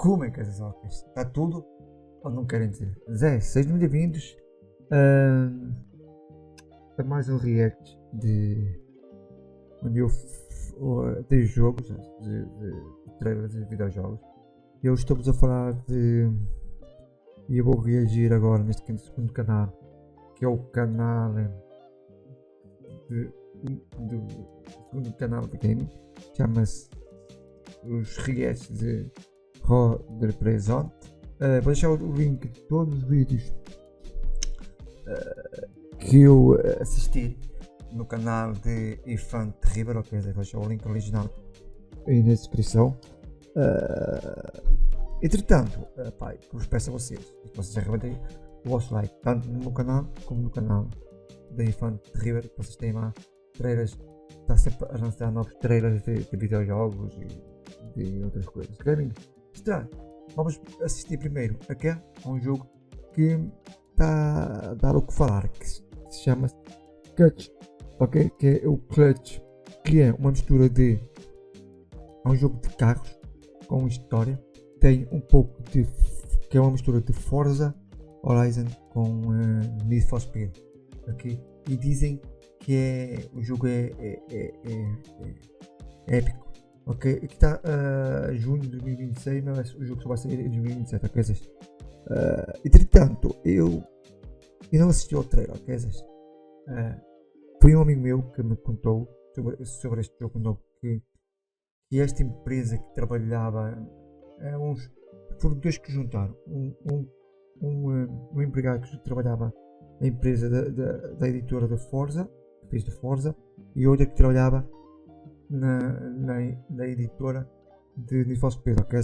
Como é que as ocas? Está tudo? Ou não querem dizer? Zé, sejam bem-vindos a mais um react onde eu de jogos, de trailers de videojogos. Eu estou-vos a falar de... E eu vou reagir agora neste segundo canal, que é o canal do segundo canal de game, chama-se os reacts de presente. Vou deixar o link de todos os vídeos que eu assisti no canal de Terrível, ok? Vou deixar o link original aí na descrição. Entretanto, pai, eu vos peço a vocês que vocês arrebentem o vosso like, tanto no meu canal como no canal da Terrível, que vocês têm lá trailers, está sempre a lançar novos trailers de videojogos e de outras coisas. Está, vamos assistir primeiro aqui a um jogo que está a dar o que falar, que se chama Clutch, ok? Que é o Clutch, que é uma mistura de... É um jogo de carros com história. Tem um pouco de... que é uma mistura de Forza Horizon com Need for Speed, ok? E dizem que o jogo é épico, ok? Aqui está junho de 2026, mas o jogo só vai sair em 2027, ok? Entretanto, eu não assisti ao trailer, ok? Foi um amigo meu que me contou sobre este jogo novo, que esta empresa que trabalhava, foram dois que juntaram, um empregado que trabalhava na empresa da editora da Forza, que fez de Forza, e outra que trabalhava na editora de Need for Speed, ok?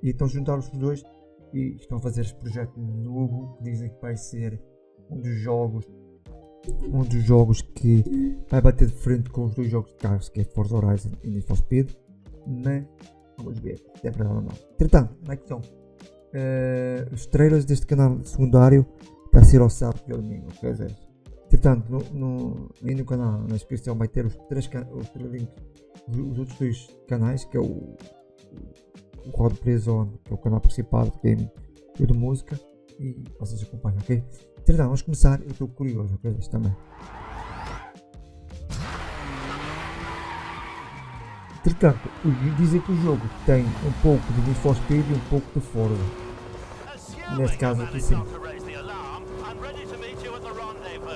E então juntaram-se os dois e estão a fazer este projeto novo, que dizem que vai ser um dos jogos que vai bater de frente com os dois jogos de carros, que é Forza Horizon e Need for Speed. Mas vamos ver se é verdade ou não. Entretanto, como é que são os trailers deste canal secundário para ser ao sábado e ao domingo, ok? Entretanto, aí no canal, na descrição, vai ter os três links dos outros dois canais, que é o Road Preso, que é o canal principal de game e de música, e vocês acompanham, ok? Entretanto, vamos começar. Eu estou curioso, ok? Isto também. Entretanto, dizem que o jogo tem um pouco de Need for Speed e um pouco de Forza. Neste caso aqui sim.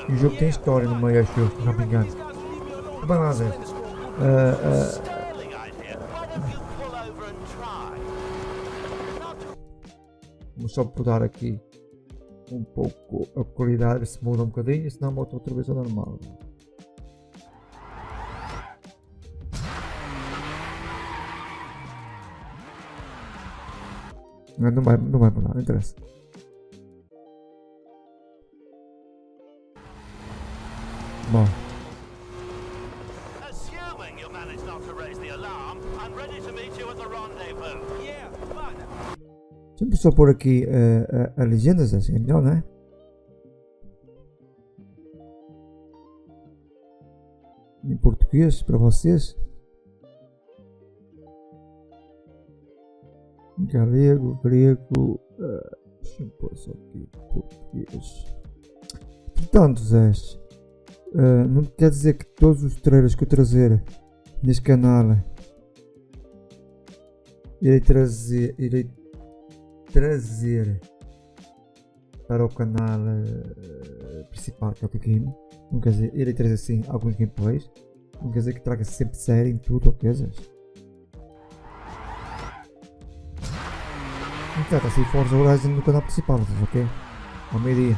E o jogo tem história no meio, acho eu, se não me engano. Vamos lá ver. Vamos só podar aqui um pouco a qualidade, se muda um bocadinho, senão volta outra vez ao normal. Não vai mudar, não interessa. Bom. Sempre só pôr aqui a legendas, assim é melhor, não é? Em português para vocês. Galego, grego, deixa eu pôr só aqui português. Portanto, Zé, não quer dizer que todos os trailers que eu trazer neste canal irei trazer para o canal principal, que é o game. Não quer dizer, irei trazer sim alguns gameplays, não quer dizer que traga sempre série em tudo, ok, Zé? Então, está assim Forza Horizon no canal principal, ok? Ao meio-dia.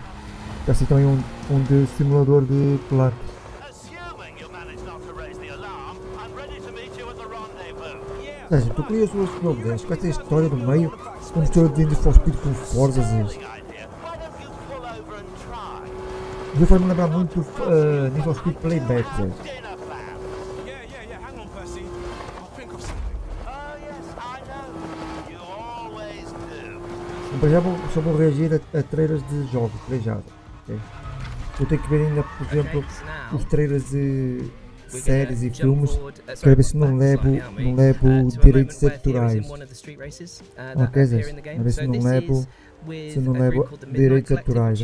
Está assim também um de simulador de Pelas. Estou curioso sobre este novo deste. Vai ter a história do meio, com mistura de Need for Speed com Forza. Já faz-me lembrar muito Need for Speed Playback. Já só vou reagir a trailers de jogos, já. Okay? Eu tenho que ver ainda, por exemplo, os trailers de séries e filmes, quero ver se não levo direitos autorais. Ok, Zé? Quero ver se não levo direitos autorais.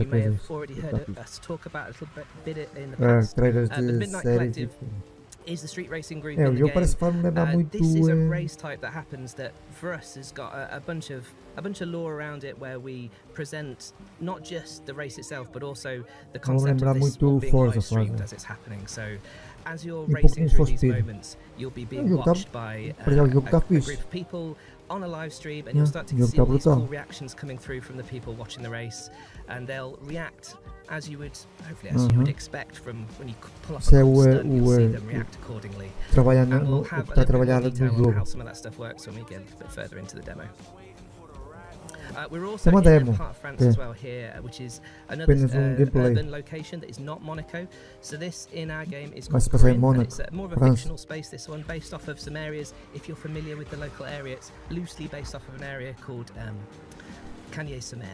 Trailers de séries e filmes. Is the street racing group É, in o the jogo game. parece que lembrar muito. This is a race type that happens that for us has got a bunch of lore around it where we present not just the race itself but also the concept of this sport being live streamed as it's happening. So as you're racing through these moments, you'll be being watched by a group of people on a live stream, and you'll start to see all these cool reactions coming through from the people watching the race, and they'll react as you would, hopefully, as you would expect from when you pull up a cool stunt, you'll see them react accordingly. And we'll have a little bit more detail on how some of that stuff works when we get a bit further into the demo. We're also in a part of France as well here, which is another urban location that is not Monaco. So this in our game is called Corinne, and it's more of a fictional space, this one, based off of some areas. If you're familiar with the local area, it's loosely based off of an area called Cagnes-sur-Mer.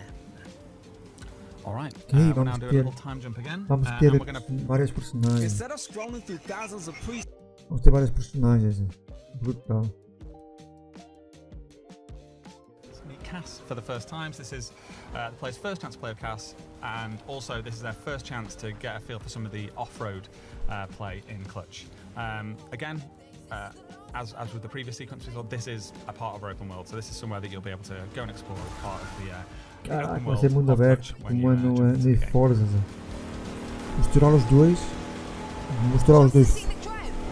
Alright, we'll now do a little time jump again. Vamos ter várias personagens. Instead of scrolling through thousands of Vamos ter várias personagens. Brutal. CAS for the first time. So this is the player's first chance to play with CAS, and also this is their first chance to get a feel for some of the off-road play in Clutch. Again, as with the previous sequence, this is a part of our open world, so this is somewhere that you'll be able to go and explore as part of the Caraca, vai ser mundo aberto, como é no Forza. Misturar os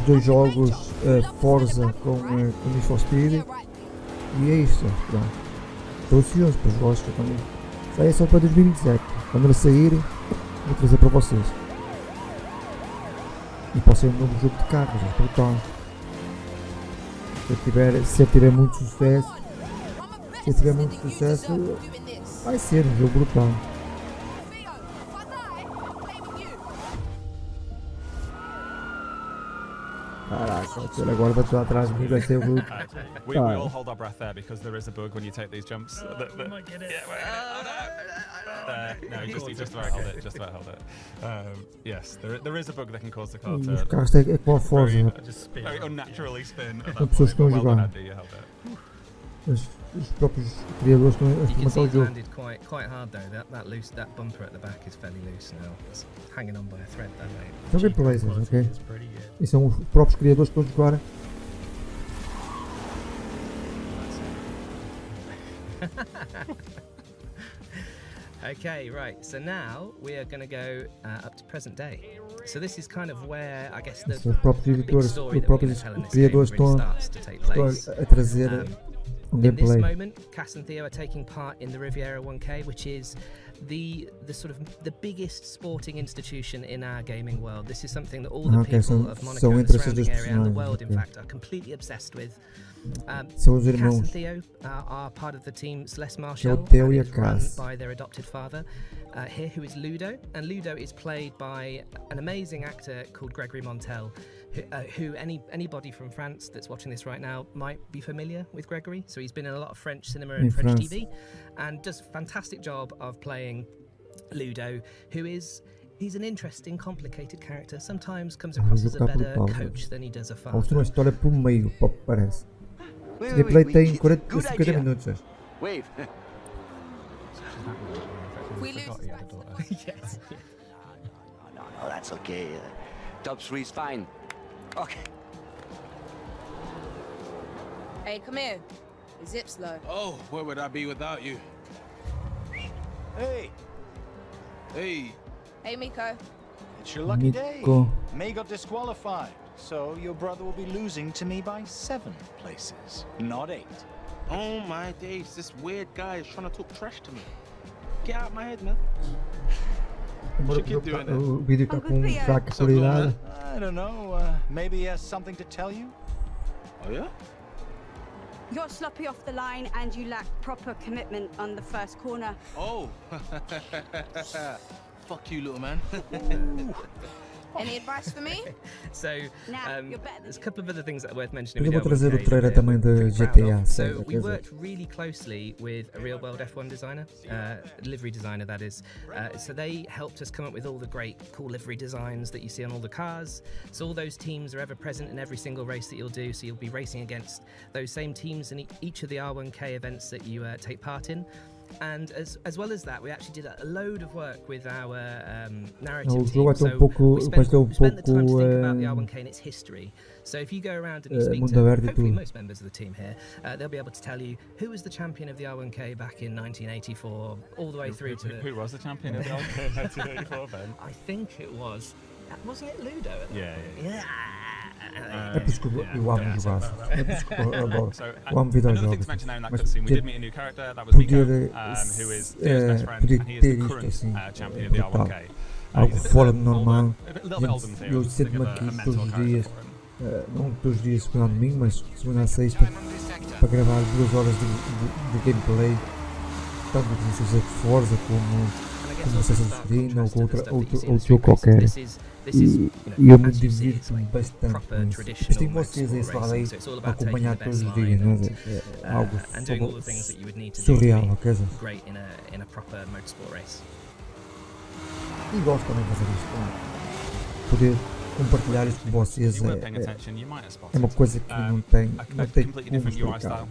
dois jogos, Forza com Need for Speed, e é isso. Estou ansioso para os jogos também. Isso aí é só para 2017. Quando ele sair, vou trazer para vocês. E pode ser um novo jogo de carros, é brutal. Se ele tiver muito sucesso, vai ser um jogo brutal. Caraca, ele agora vai estar atrás de mim, vai ser o bruto. We all hold our breath there because there is a bug when you take these jumps. Might get it. No, just about held it. Yes, there is a bug that can cause the car to Os carros é com a Forza. very unnaturally spin. As pessoas que estão a jogar. You held it. Os próprios criadores estão a You can experimentar see o it jogo. landed quite hard though. That bumper at the back is fairly loose now. It's hanging on by a thread though, mate. São gameplays, ok? E são os próprios criadores que estão a jogar. Okay, right. So now we are going to go up to present day. So this is kind of where I guess the São os próprios big editores, story os that we're going próprios to tell in this game criadores really estão starts to take place. a trazer In this gameplay. moment, Cass and Theo are taking part in the Riviera 1K, which is the sort of the biggest sporting institution in our gaming world. This is something that all the people of Monaco and the surrounding area and the world, in fact, are completely obsessed with. São os Cass irmãos. and Theo are part of the team Celeste Marshall, Que é o Theo and e a it's run Cass. by their adopted father here, who is Ludo, and Ludo is played by an amazing actor called Gregory Montel, who anybody from France that's watching this right now might be familiar with Gregory. So he's been in a lot of French cinema and French TV, and does a fantastic job of playing Ludo, who is... He's an interesting, complicated character. Sometimes comes across as a better coach than he does a father. Mostra uma história por meio, pô, parece. Esse gameplay tem 50 minutos. Wave. We lose. Yes. No, that's okay. Top three's fine. Okay. Hey, come here. The zip's low. Oh, where would I be without you? Hey. Hey. Hey, Miko. It's your lucky day. Miko. May got disqualified, so your brother will be losing to me by 7 places, not 8. Oh my days, this weird guy is trying to talk trash to me. Get out of my head, man. O vídeo está com fraca qualidade. I don't know, maybe he has something to tell you? Oh yeah? You're sloppy off the line and you lack proper commitment on the first corner. Oh. Fuck you, little man. Any advice for me? So, you're better than there's a couple of other things that are worth mentioning. Eu with vou the trazer o L1K trailer that também we're de pretty proud GTA of. 6. So we worked really closely with a real-world F1 designer, livery designer that is. So they helped us come up with all the great, cool livery designs that you see on all the cars. So all those teams are ever present in every single race that you'll do. So you'll be racing against those same teams in each of the R1K events that you take part in. And as well as that, we actually did a load of work with our narrative team. So we spent the time to think about the R1K and its history. So if you go around and you speak to hopefully most members of the team here, they'll be able to tell you who was the champion of the R1K back in 1984, all the way through to who was the champion of the R1K in 1984 then? I think it was, wasn't it Ludo? Yeah. É por isso que eu amo jogar. É por isso que eu adoro. Eu amo Another thing videojogos. to mention now in that cutscene, we did meet a new character. That was Miko, who is Theo's best friend, and he is the current champion of the R1K. Algo fora do normal. A little bit older than Theo. Eu sento-me aqui todos os dias, não todos os dias, segunda a domingo, mas segunda a sexta, para gravar 2 horas de gameplay, tanto que seja de Forza como Assassin's Creed ou outro jogo qualquer. E eu me divirto-me bastante com isso. Depois tenho vocês aí só aí a acompanhar todos os dias, não é? É algo surreal, quer dizer. E gosto também de fazer isto, poder compartilhar isto com vocês é uma coisa que não tem como explicar.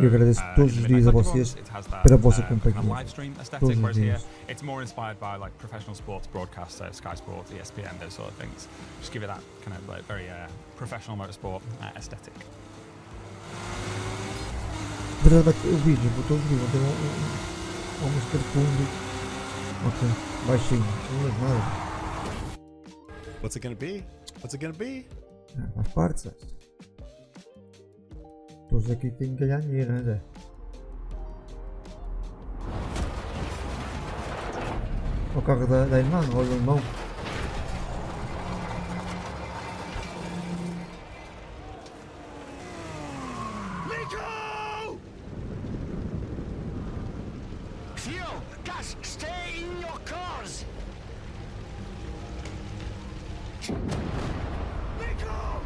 Eu agradeço todos os dias a vocês pela vossa companhia, todos os dias. It's more inspired by like professional sports broadcasts, so Sky Sports, ESPN, those sort of things. Just give it that kind of like very professional motorsport aesthetic. Verdade, o vídeo, botou o vídeo, tem uma música de fundo, ok, baixinho, não é nada. What's it gonna be? What's it gonna be? Faz parte, sabes? Todos aqui têm que ganhar dinheiro, não é? O carro da irmã, olha o irmão. Nico! Theo, Gas, stay in your cars! Nico!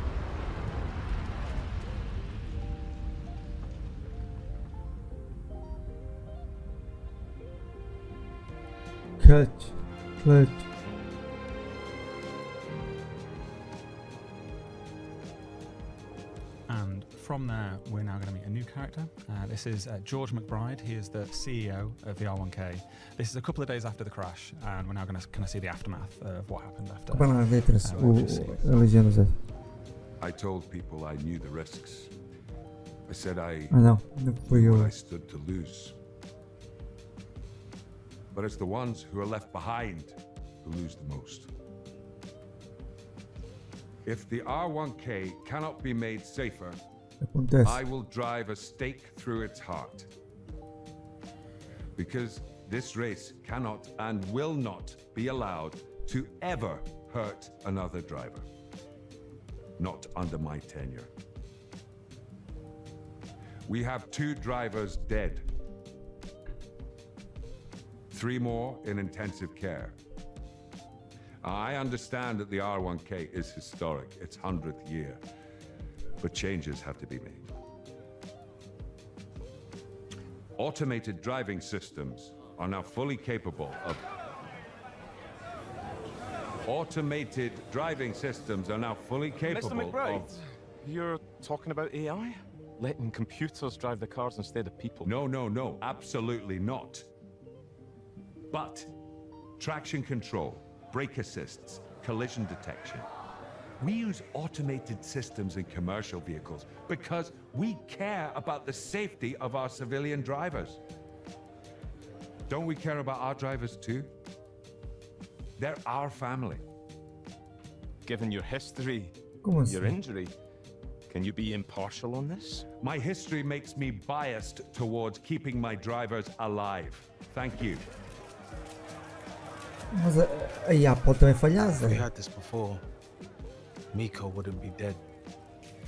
Clutch. And from there, we're now going to meet a new character. This is George McBride. He is the CEO of the R1K. This is a couple of days after the crash, and we're now going to kind of see the aftermath of what happened after. I told people I knew the risks. I said I stood to lose. But it's the ones who are left behind who lose the most. If the R1K cannot be made safer, I will drive a stake through its heart. Because this race cannot and will not be allowed to ever hurt another driver. Not under my tenure. We have 2 drivers dead. 3 more in intensive care. I understand that the R1K is historic, its 100th year, but changes have to be made. Automated driving systems are now fully capable of... Automated driving systems are now fully capable Mr. McBride, of... You're talking about AI? Letting computers drive the cars instead of people? No, absolutely not. But traction control, brake assists, collision detection. We use automated systems in commercial vehicles because we care about the safety of our civilian drivers. Don't we care about our drivers too? They're our family. Given your history, your injury, can you be impartial on this? My history makes me biased towards keeping my drivers alive. Thank you. Mas a IA pode também falhar, Zé. We had this before. Miko wouldn't be dead.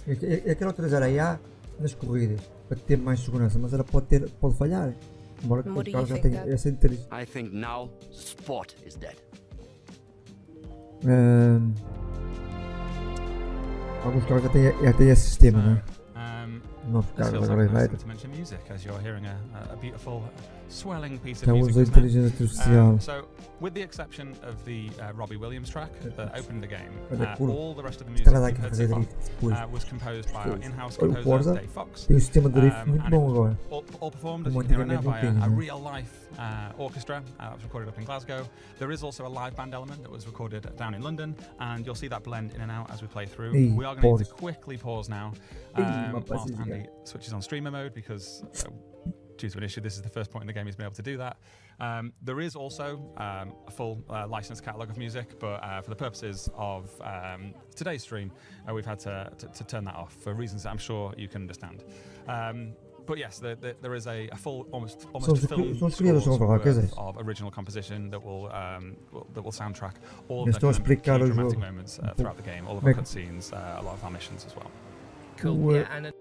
Eu quero utilizar a IA nas corridas para ter mais segurança, mas ela pode falhar. Embora que o carro já tenha essa inteligência. I think now sport is dead. Alguns carros já têm esse sistema, né? Novos carros agora é vai. Já usa a inteligência artificial. With the exception of the Robbie Williams track that opened the game, all the rest of the music was composed by our in-house composer Dave Fox. Tem um sistema de drift muito bom agora. All performed, as you can hear now, by a real-life orchestra that was recorded up in Glasgow. There is also a live band element that was recorded down in London, and you'll see that blend in and out as we play through. We are going to need to quickly pause now whilst Andy switches on streamer mode, because due to an issue, this is the first point in the game he's been able to do that. There is also a full licensed catalogue of music, but for the purposes of today's stream, we've had to turn that off for reasons that I'm sure you can understand. But yes, there is a full, almost film score of original composition that will soundtrack all of the key dramatic moments throughout the game, all of our cutscenes, a lot of our missions as well. Cool. Yeah, and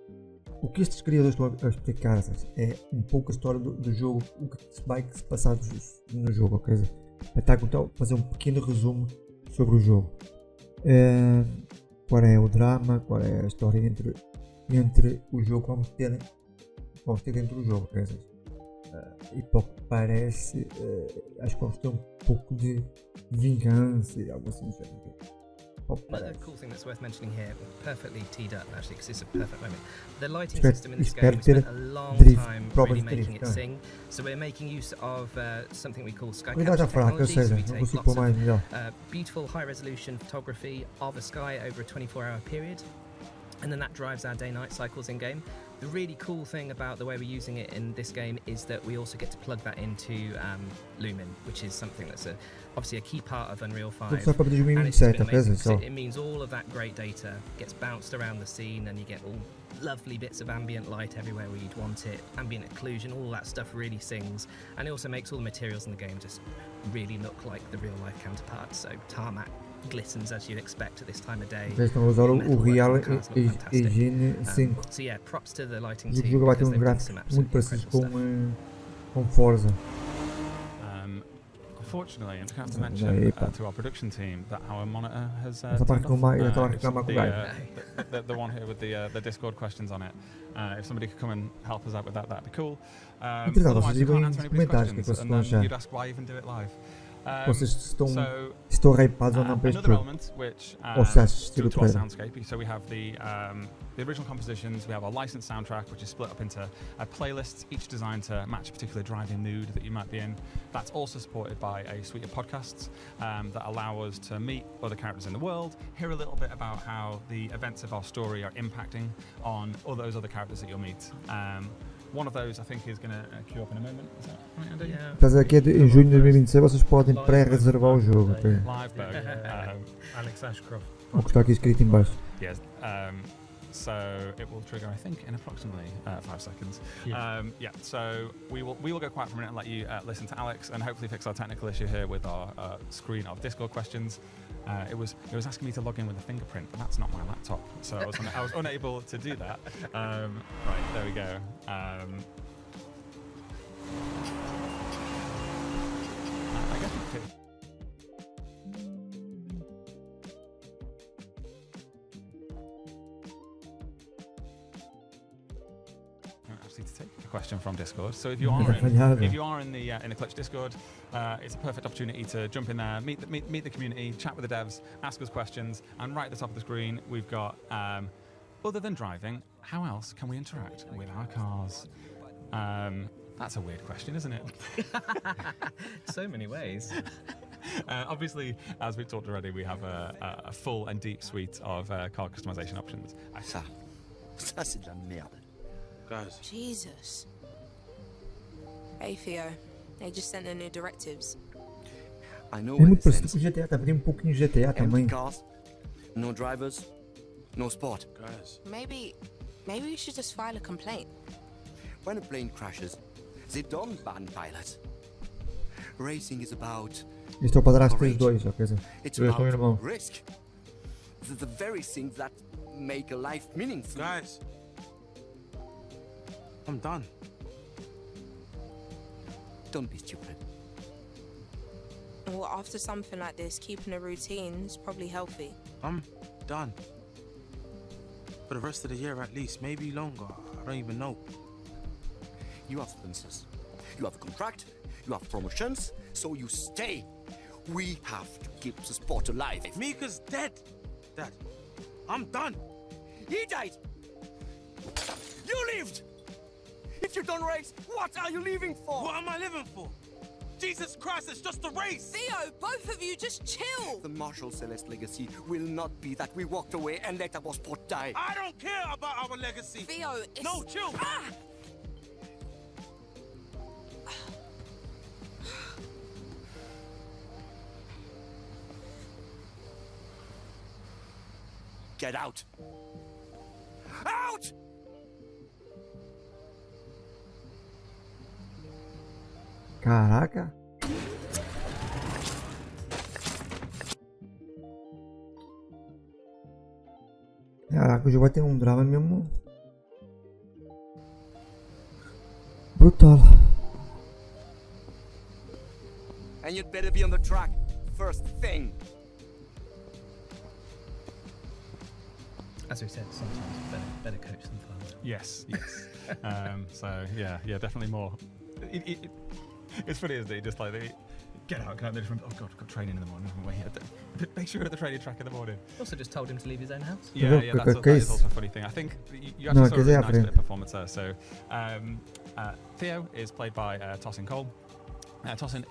o que estes criadores estão a explicar é um pouco a história do jogo, o que vai se passar no jogo, ok? Está a fazer um pequeno resumo sobre o jogo. Qual é o drama, qual é a história entre o jogo que vamos ter dentro do jogo, ok? E para o que parece, acho que vamos ter um pouco de vingança e algo assim. Another cool thing that's worth mentioning here, perfectly teed up actually, because it's a perfect moment. The lighting system in this game, we spent a long time really making it sing. So we're making use of something we call sky capture technology. So we take lots of beautiful high-resolution photography of a sky over a 24-hour period, and then that drives our day-night cycles in-game. The really cool thing about the way we're using it in this game is that we also get to plug that into Lumen, which is something that's obviously a key part of Unreal 5. And it's been amazing, it means all of that great data gets bounced around the scene, and you get all lovely bits of ambient light everywhere where you'd want it, ambient occlusion, all that stuff really sings, and it also makes all the materials in the game just really look like the real-life counterparts. So tarmac glistens as you'd expect at this time of day. Estão a usar o Real Engine 5. So yeah, props to the lighting team. O jogo vai ter gráfico muito parecido com Forza. Unfortunately, I'm going to have to mention to our production team that our monitor has the one here with the Discord questions on it. If somebody could come and help us out with that, that'd be cool. Otherwise, we can't answer anybody's questions, and then you'd ask why even do it live. Vocês estão hypados ou não para este jogo? Ou se assistir o trailer? So we have the original compositions, we have our licensed soundtrack, which is split up into playlists, each designed to match a particular driving mood that you might be in. That's also supported by a suite of podcasts that allow us to meet other characters in the world, hear a little bit about how the events of our story are impacting on all those other characters that you'll meet. One of those I think is going to queue up in a moment. Is that right, Andy? Yeah. Estás aqui em junho de 2026, vocês podem pré-reservar o jogo. Alex Ashcroft. O que está aqui escrito em baixo. Yes. So it will trigger, I think, in approximately 5 seconds. Yeah. So we will go quiet for a minute and let you listen to Alex, and hopefully fix our technical issue here with our screen of Discord questions. It was asking me to log in with a fingerprint, but that's not my laptop, so I was unable to do that. Right, there we go. I guess we could. To take a question from Discord. So if you are in the Clutch Discord, it's a perfect opportunity to jump in there, meet the community, chat with the devs, ask us questions, and right at the top of the screen we've got other than driving, how else can we interact with our cars? That's a weird question, isn't it? So many ways. Obviously, as we've talked already, we have a full and deep suite of car customization options. Ça c'est de la merde. Guys. Jesus. Hey Theo, they just sent their new directives. I know. É muito parecido com o GTA, tá um pouquinho de GTA também. Cars, no drivers, no sport. Guys. Maybe we should just file a complaint. When a plane crashes, they don't ban pilots. Racing is about. Estou para padrasto dos dois, ok? It's about risk. The very things that make a life meaningful. Guys. I'm done. Don't be stupid. Well, after something like this, keeping a routine is probably healthy. I'm done. For the rest of the year at least, maybe longer. I don't even know. You have sponsors. You have a contract. You have promotions. So you stay. We have to keep the sport alive. Mika's dead. Dad, I'm done. He died. You lived. If you don't race, what are you leaving for? What am I living for? Jesus Christ, it's just a race! Theo, both of you just chill! The Marshall Celeste legacy will not be that we walked away and let our sport die. I don't care about our legacy! Theo, it's... No, chill! Ah! Get out! Out! Caraca. Caraca, o jogo vai ter um drama mesmo brutal. And you'd better be on the track first thing. As we said, sometimes better coach than father. Yes. So yeah, definitely more. It's funny, isn't it? Just like they get out, oh God, I've got training in the morning. Make sure you're at the training track in the morning. Also, just told him to leave his own house. Yeah, that is also a funny thing. I think you actually saw a really nice bit of performance there. So Theo is played by Tosin Cole. Tosin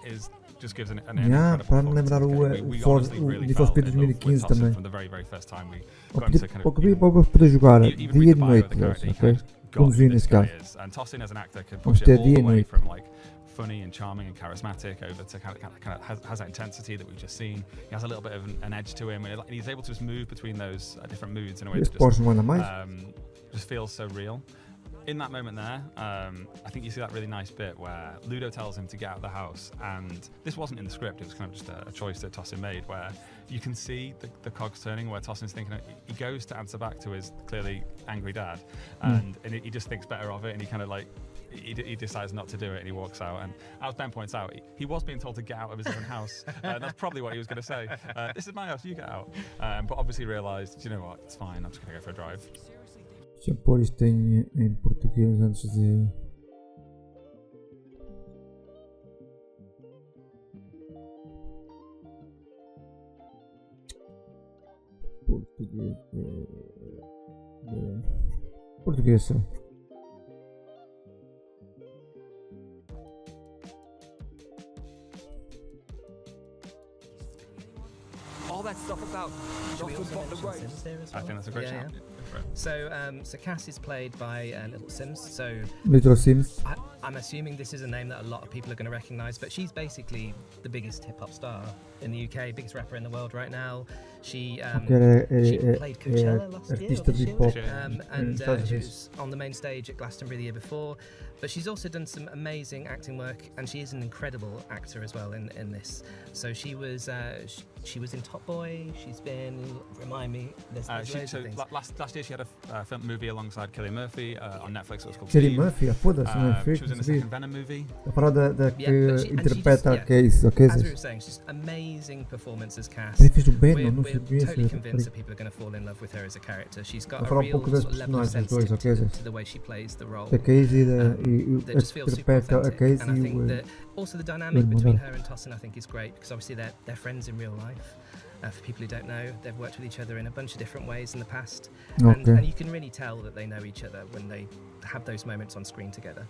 just gives an incredible para me lembrar o Need for Speed 2015 também. From the very first time we got him to kind of poder jogar dia e noite, ok? Como vi nesse caso. And Tosin as an actor can push it all the way from like funny and charming and charismatic over to kind of has that intensity that we've just seen. He has a little bit of an edge to him, and he's able to just move between those different moods in a way that just feels so real. In that moment there, I think you see that really nice bit where Ludo tells him to get out of the house, and this wasn't in the script, it was kind of just a choice that Tosin made, where you can see the cogs turning, where Tosin's thinking, he goes to answer back to his clearly angry dad, and he just thinks better of it, and he kind of like, he decides not to do it, and he walks out. And as Ben points out, he was being told to get out of his own house. That's probably what he was going to say. This is my house, you get out. But obviously realised, you know what, it's fine, I'm just going to go for a drive. Deixa eu pôr isto em português antes de... Português só. All that stuff about I think that's a great shout. So Cass is played by Little Sims. So Little Sims. I'm assuming this is a name that a lot of people are going to recognise, but she's basically the biggest hip hop star in the UK, biggest rapper in the world right now. She played Coachella last year, and she was on the main stage at Glastonbury the year before. But she's also done some amazing acting work, and she is an incredible actor as well in this. So she was in Top Boy. She's been, remind me, there's loads of things. Last year she had a film movie alongside Cillian Murphy on Netflix. It was called Cillian Murphy, foda-se, she was in the second Venom movie. A falar da que interpreta Case, ok? As we were saying, she's amazing performance as Cass. We're totally convinced that people are going to fall in love with her as a character. She's got a real sort of level of sensitivity to the way she plays the role. That just feels super authentic. And I think that also the dynamic between her and Tosin, I think, is great, because obviously they're friends in real life. For people who don't know, they've worked with each other in a bunch of different ways in the past, and you can really tell that they know each other when they have those moments on screen together.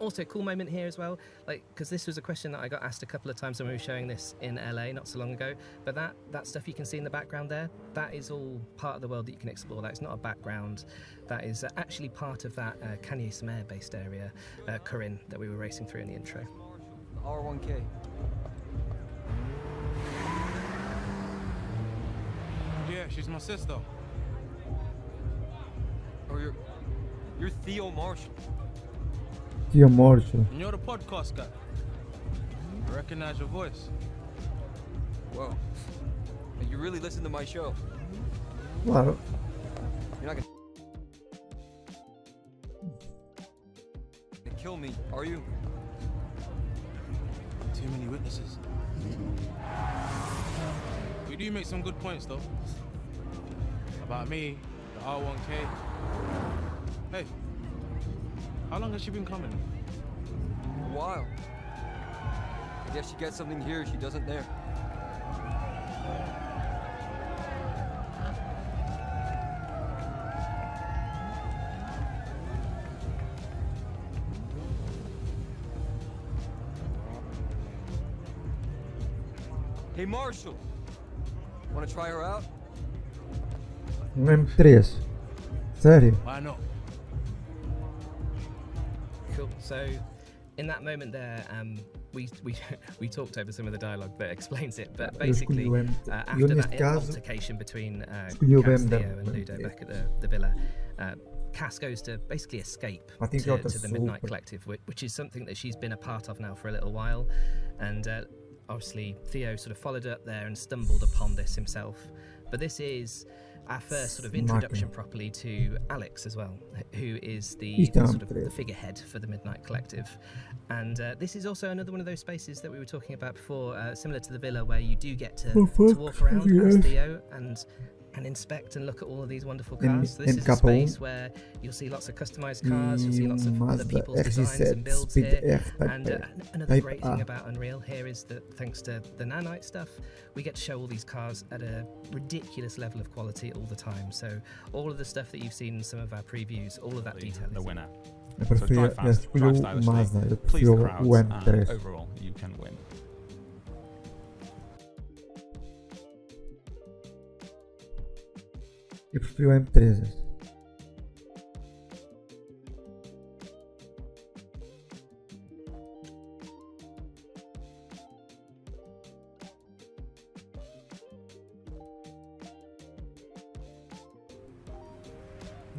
Also, a cool moment here as well, like, because this was a question that I got asked a couple of times when we were showing this in LA not so long ago, but that stuff you can see in the background there, that is all part of the world that you can explore. That is not a background, that is actually part of that Cagnes-sur-Mer based area, Corinne, that we were racing through in the intro. R1K. Yeah, she's my sister. Oh, you're Theo Marshall. Theo Marshall. And you're the podcast guy. I recognize your voice. Whoa. You really listen to my show? Claro. You're not gonna kill me, are you? Too many witnesses. We do make some good points though. About me, the R1K. Hey, how long has she been coming? A while. I guess she gets something here she doesn't there. Hey Marshall, wanna try her out? M3. Sério? Why not? Cool. So, in that moment there, we talked over some of the dialogue that explains it, but basically after that altercation between Cass, Theo, and Ludo back at the villa, Cass goes to basically escape to the Midnight Collective, which is something that she's been a part of now for a little while, and obviously Theo sort of followed up there and stumbled upon this himself. But this is our first sort of introduction properly to Alex as well, who is the sort of the figurehead for the Midnight Collective. And this is also another one of those spaces that we were talking about before, similar to the villa, where you do get to walk around as Theo and inspect and look at all of these wonderful cars. This is a space where you'll see lots of customized cars, you'll see lots of other people's designs and builds here. And another great thing about Unreal here is that thanks to the nanite stuff, we get to show all these cars at a ridiculous level of quality all the time. So all of the stuff that you've seen in some of our previews, all of that detail is the winner. Eu prefiro o Mazda, eu prefiro o M3. Overall, you can win. Eu prefiro o M3.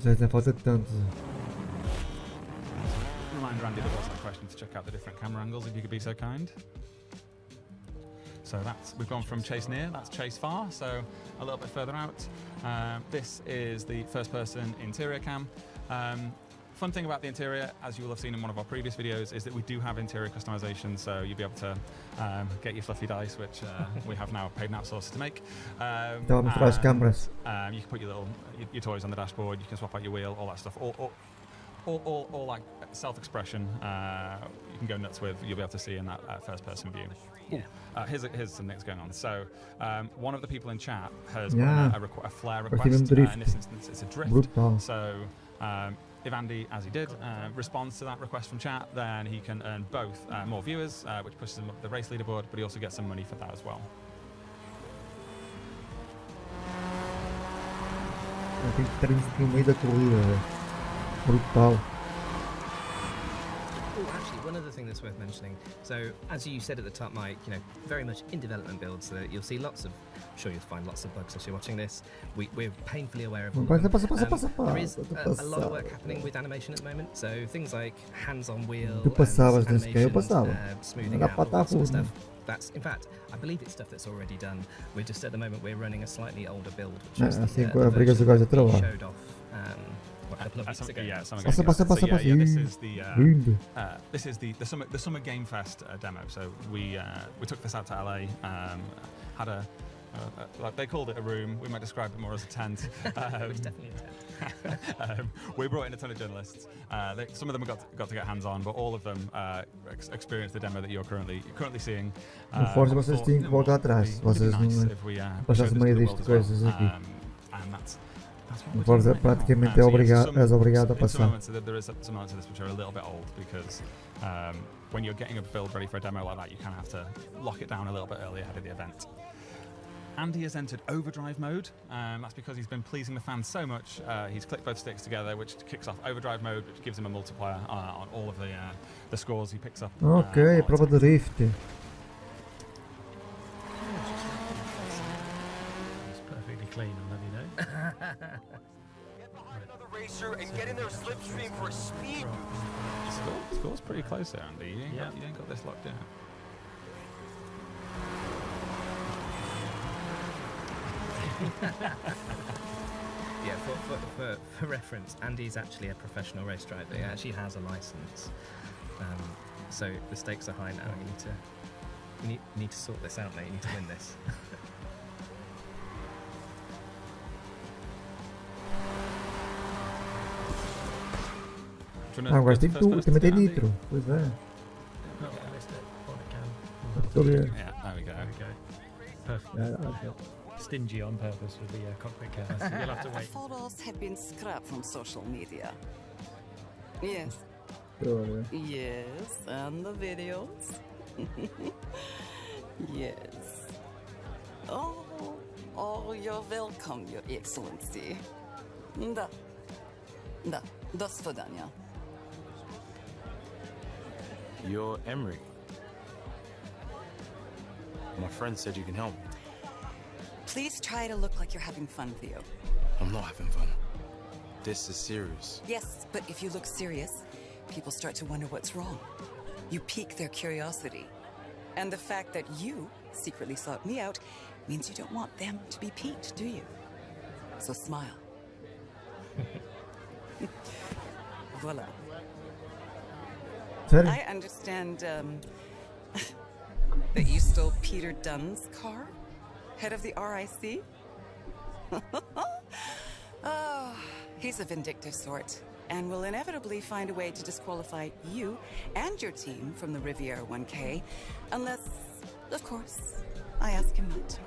Já falta tanto. Remind Randy there was a question to check out the different camera angles if you could be so kind. So we've gone from chase near, that's chase far, so a little bit further out. This is the first person interior cam. Fun thing about the interior, as you will have seen in one of our previous videos, is that we do have interior customization, so you'll be able to get your fluffy dice, which we have now paid an outsourcer to make. Cameras. You can put your toys on the dashboard, you can swap out your wheel, all that stuff. All like self-expression, you can go nuts with. You'll be able to see in that first-person view. Yeah. Here's something that's going on. So one of the people in chat has put a flare request. In this instance, it's a drift. Brutal. So if Andy, as he did, responds to that request from chat, then he can earn both more viewers, which pushes him up the race leaderboard, but he also gets some money for that as well. Tem que estar no meio da corrida. Brutal. Actually, one other thing that's worth mentioning. So, as you said at the top, Mike, very much in development builds. You'll see I'm sure you'll find lots of bugs as you're watching this. We're painfully aware of all of them. There is a lot of work happening with animation at the moment. So things like hands-on wheel, smoothing out, all that sort of stuff. That's, in fact, I believe it's stuff that's already done. We're just at the moment we're running a slightly older build, which is the version that we showed off. A couple of weeks ago. Yeah, this is the Summer Game Fest demo. So we took this out to LA. Had like they called it a room. We might describe it more as a tent. It was definitely a tent. We brought in a ton of journalists. Some of them got to get hands on, but all of them experienced the demo that you're currently seeing. Força, vocês têm que voltar atrás. Vocês não passassem meio disto coisas aqui. Forza praticamente és obrigado a passar. There is some moments of this which are a little bit old because when you're getting a build ready for a demo like that, you kind of have to lock it down a little bit early ahead of the event. Andy has entered overdrive mode. That's because he's been pleasing the fans so much. He's clicked both sticks together, which kicks off overdrive mode, which gives him a multiplier on all of the scores he picks up. Ok, prova de drift. It's perfectly clean, I'll have you know. Get behind another racer and get in their slipstream for a speed boost. Score's pretty close there, Andy. You ain't got this locked down. Yeah, for reference, Andy's actually a professional race driver. He actually has a license. So the stakes are high now. You need to You need to sort this out, mate. You need to win this. Agora tem tudo, também tem nitro. Pois é. Yeah, there we go. Perfect. Okay. Stingy on purpose with the cockpit cameras. So you'll have to wait. Photos have been scrapped from social media. Yes. Sure. Yes, and the videos. Yes. Oh, you're welcome, Your Excellency. Da, до свидания. You're Emery. My friend said you can help me. Please try to look like you're having fun, Theo. I'm not having fun. This is serious. Yes, but if you look serious, people start to wonder what's wrong. You pique their curiosity. And the fact that you secretly sought me out means you don't want them to be piqued, do you? So smile. Voila. Sorry? I understand that you stole Peter Dunn's car? Head of the RIC? Oh, he's a vindictive sort, and will inevitably find a way to disqualify you and your team from the Riviera 1K, unless, of course, I ask him not to.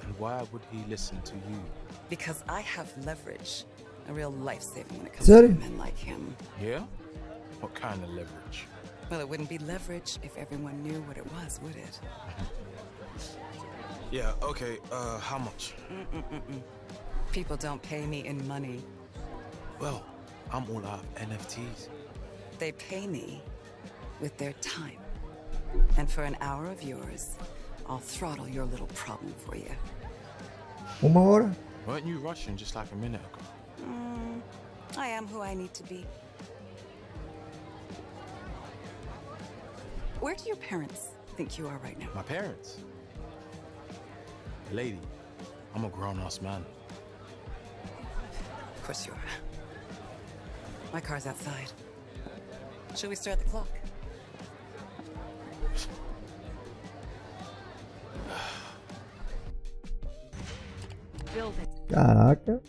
And why would he listen to you? Because I have leverage. A real lifesaver when it comes to men like him. Yeah? What kind of leverage? Well, it wouldn't be leverage if everyone knew what it was, would it? Yeah, okay, how much? People don't pay me in money. Well, I'm all out of NFTs. They pay me with their time. And for an hour of yours, I'll throttle your little problem for you. Uma hora? Weren't you rushing just like a minute ago? I am who I need to be. Where do your parents think you are right now? My parents? Lady, I'm a grown-ass man. Of course you are. My car's outside. Shall we start the clock? Build it. Caraca.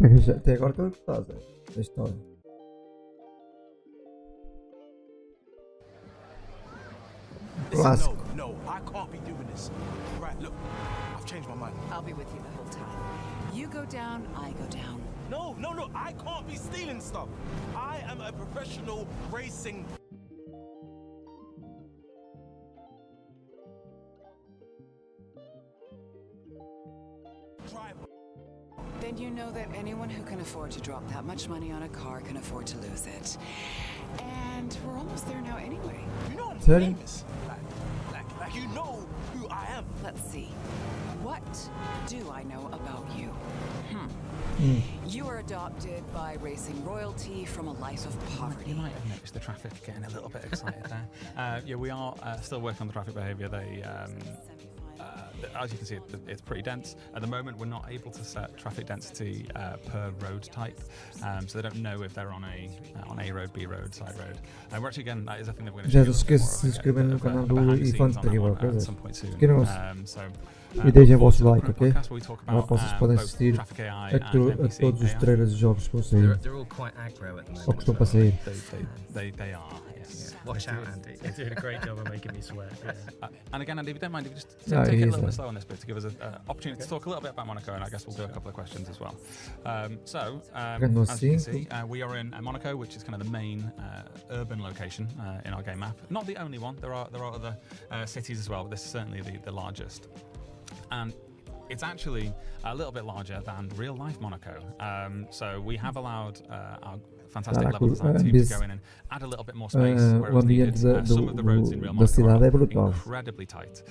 Até agora estou gostado da história. Clássico. No, I can't be doing this. Right, look, I've changed my mind. I'll be with you the whole time. You go down, I go down. No, I can't be stealing stuff. I am a professional racing driver. Then you know that anyone who can afford to drop that much money on a car can afford to lose it. And we're almost there now anyway. You know I'm Sorry? famous. Like you know who I am. Let's see. What do I know about you? You were adopted by racing royalty from a life of poverty. You might have noticed the traffic getting a little bit excited there. Yeah, we are still working on the traffic behaviour. As you can see, it's pretty dense. At the moment, we're not able to set traffic density per road type, so they don't know if they're on A road, B road, side road. We're actually, again, that is a thing that we're going to Já se esquece de se inscrever no canal do Infante Terrível, inscrevam-se e deixem o vosso like, ok? Agora vocês podem assistir a todos os trailers de jogos que vão sair. Ou que estão para sair. They are, yes. Watch out, Andy. You're doing a great job of making me sweat. Yeah. And again, Andy, if you don't mind, if you just take it a little bit slow on this bit to give us an opportunity to talk a little bit about Monaco, and I guess we'll do a couple of questions as well. As you can see, we are in Monaco, which is kind of the main urban location in our game map. Not the only one. There are other cities as well, but this is certainly the largest. And it's actually a little bit larger than real-life Monaco. So we have allowed our fantastic level design team to go in and add a little bit more space where it was needed. Some of the roads in real Monaco are incredibly tight,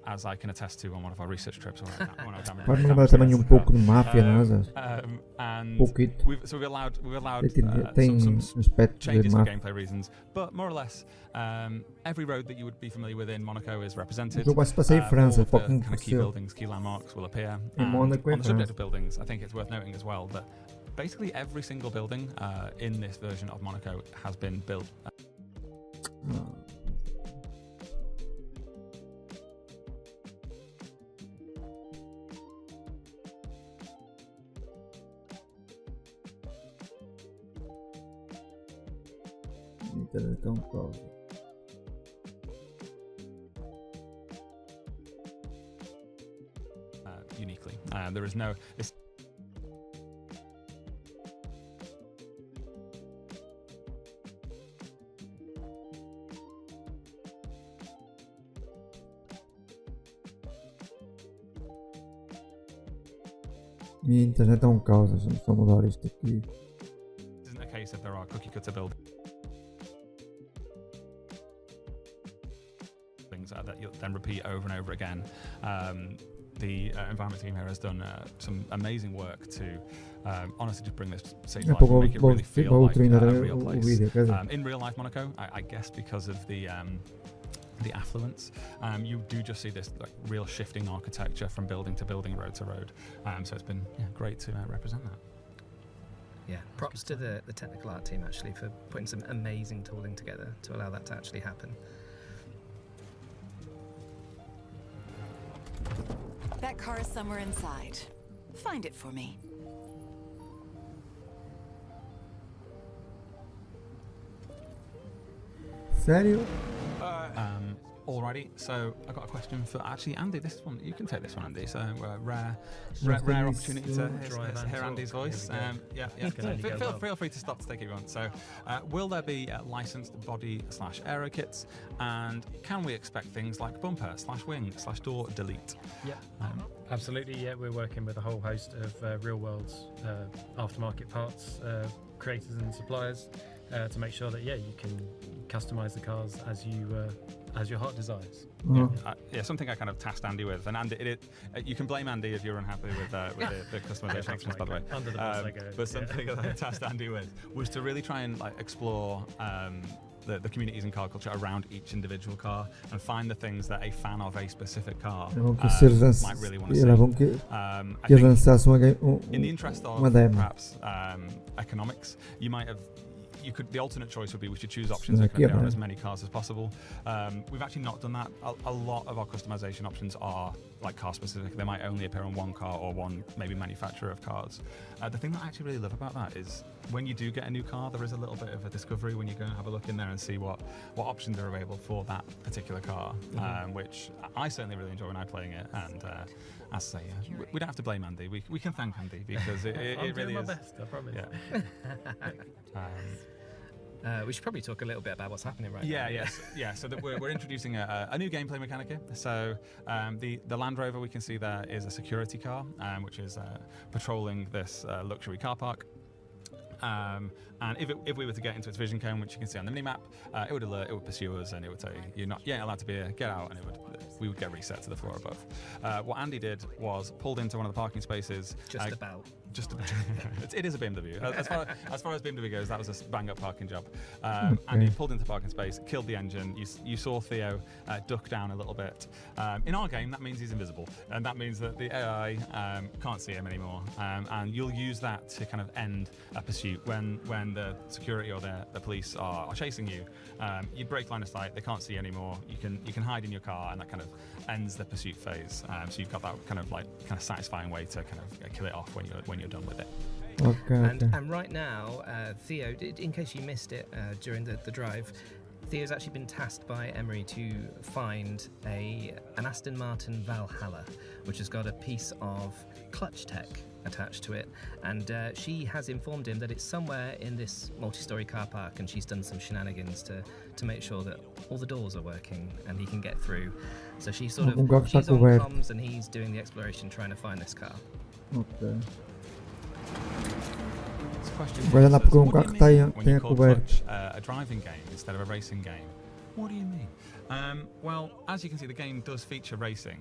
as I can attest to on one of our research trips. Pode me lembrar também pouco de máfia, não é? Pouquito. So we've allowed tem some changes for máfia. gameplay reasons, but more or less every road that you would be familiar with in Monaco is represented. O jogo vai se passar em França, all the kind of key buildings, key landmarks will appear. On the subject of buildings, I think it's worth noting as well that basically every single building in this version of Monaco has been built. internet é caos. Uniquely. There is no... Minha internet é caos, deixa-me só mudar isto aqui. This isn't a case if there are cookie cutter buildings that you'll then repeat over and over again. The environment team here has done some amazing work to honestly just bring this city to life and make it really feel like a real place. In real life Monaco, I guess because of the affluence, you do just see this like real shifting architecture from building to building, road to road. So it's been great to represent that. Yeah, props to the technical art team actually for putting some amazing tooling together to allow that to actually happen. That car is somewhere inside. Find it for me. Sério? Alrighty, so I got a question for actually Andy. This one, you can take this one, Andy. So rare opportunity to hear Andy's voice. Feel free to stop to take it if you want. So, will there be licensed body/aero kits, and can we expect things like bumper /wing /door delete? Yeah, absolutely. Yeah, we're working with a whole host of real-world aftermarket parts creators and suppliers to make sure that you can customize the cars as your heart desires. Something I kind of tasked Andy with, and Andy, you can blame Andy if you're unhappy with the customization options, by the way. Under the bus I go. But something that I tasked Andy with was to really try and explore the communities in car culture around each individual car and find the things that a fan of a specific car might really want to see. I think in the interest of perhaps economics, the alternate choice would be we should choose options that can be on as many cars as possible. We've actually not done that. A lot of our customization options are like car specific. They might only appear on one car or one maybe manufacturer of cars. The thing that I actually really love about that is when you do get a new car, there is a little bit of a discovery when you go and have a look in there and see what options are available for that particular car, which I certainly really enjoy when I'm playing it. And as I say, we don't have to blame Andy. We can thank Andy because it really is. I'm doing my best, I promise. We should probably talk a little bit about what's happening right now. So we're introducing a new gameplay mechanic here. So the Land Rover we can see there is a security car, which is patrolling this luxury car park. And if we were to get into its vision cone, which you can see on the mini-map, it would alert, it would pursue us, and it would say, you're not allowed to be here, get out, and we would get reset to the floor above. What Andy did was pulled into one of the parking spaces. It is a BMW. As far as BMW goes, that was a bang-up parking job. And he pulled into the parking space, killed the engine. You saw Theo duck down a little bit. In our game, that means he's invisible, and that means that the AI can't see him anymore. And you'll use that to kind of end a pursuit when the security or the police are chasing you. You break line of sight; they can't see you anymore. You can hide in your car, and that kind of ends the pursuit phase. So you've got that kind of satisfying way to kind of kill it off when you're done with it. And right now, Theo, in case you missed it during the drive, Theo's actually been tasked by Emery to find an Aston Martin Valhalla, which has got a piece of clutch tech attached to it, and she has informed him that it's somewhere in this multi-story car park, and she's done some shenanigans to make sure that all the doors are working and he can get through. So she's on comms and he's doing the exploration trying to find this car. Vai andar porque um carro tem a coberta. A driving game instead of a racing game. What do you mean? Well, as you can see, the game does feature racing,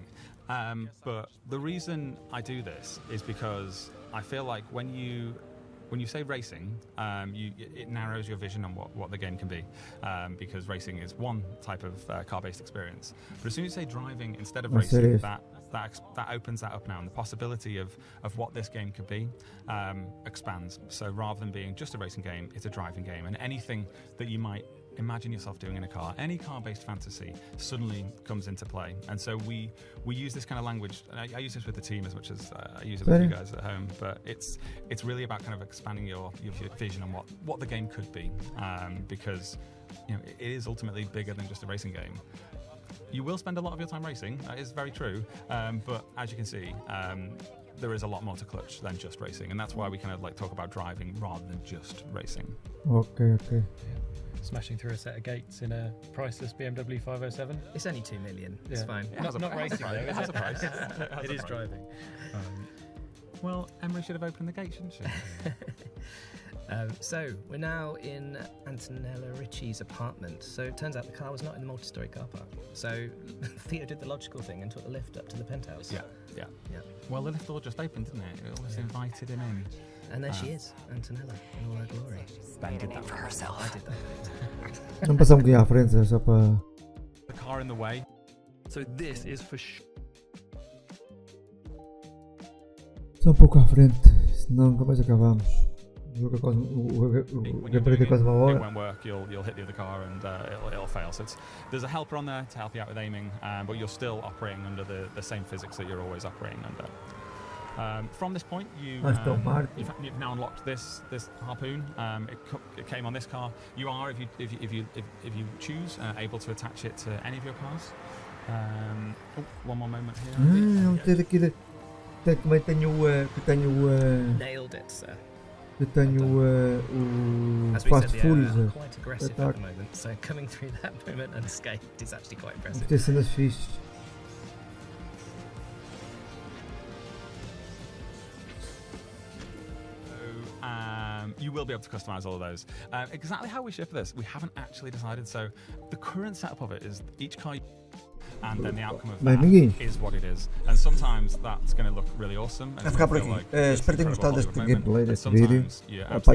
but the reason I do this is because I feel like when you say racing, it narrows your vision on what the game can be, because racing is one type of car-based experience. But as soon as you say driving instead of racing, that opens that up now, and the possibility of what this game could be expands. So rather than being just a racing game, it's a driving game, and anything that you might imagine yourself doing in a car, any car-based fantasy suddenly comes into play. And so we use this kind of language, and I use this with the team as much as I use it with you guys at home, but it's really about kind of expanding your vision on what the game could be, because it is ultimately bigger than just a racing game. You will spend a lot of your time racing, that is very true, but as you can see, there is a lot more to Clutch than just racing, and that's why we kind of like talk about driving rather than just racing. Okay. Smashing through a set of gates in a priceless BMW 507. It's only 2 million. It's fine. Not racing though. It has a price. It is driving. Well, Emery should have opened the gate, shouldn't she? So we're now in Antonella Ritchie's apartment. So it turns out the car was not in the multi-story car park. So Theo did the logical thing and took the lift up to the penthouse. Yeah. Well, the lift door just opened, didn't it? It almost invited him in. And there she is, Antonella, in all her glory. Ben did that for herself. I did that. Não passamos aqui à frente, só para... The car in the way. So this is for sure. Só pouco à frente, senão nunca mais acabamos. O jogo é quase... O gameplay é quase uma hora. It won't work, you'll hit the other car and it'll fail. So there's a helper on there to help you out with aiming, but you're still operating under the same physics that you're always operating under. From this point, you've now unlocked this harpoon. It came on this car. You are, if you choose, able to attach it to any of your cars. One more moment here. Também tenho Nailed it, sir. Eu tenho o As we Fast said, Furious. quite aggressive at the moment, so coming through that moment unscathed is actually quite impressive. Tem cenas fixes. You will be able to customize all of those. Exactly how we ship this, we haven't actually decided. So the current setup of it is each car, and then the outcome of that is what it is. And sometimes that's going to look really awesome. Vai ficar por aqui. Espero que tenham gostado deste gameplay, deste vídeo.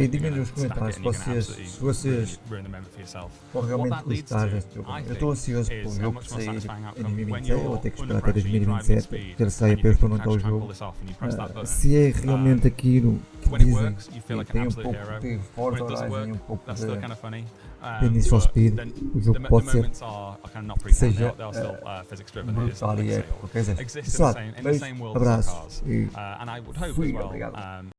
E digam nos comentários se vocês vão realmente gostar deste jogo. Eu estou ansioso pelo jogo que sair em 2026. Eu vou ter que esperar até 2027 ter saído para eu experimentar o jogo. Se é realmente aquilo que dizem, tem um pouco de Forza Horizon e um pouco de Need for Speed, o jogo pode ser que seja brutal e épico. Quer dizer, pessoal, beijo, abraços e fui, obrigado.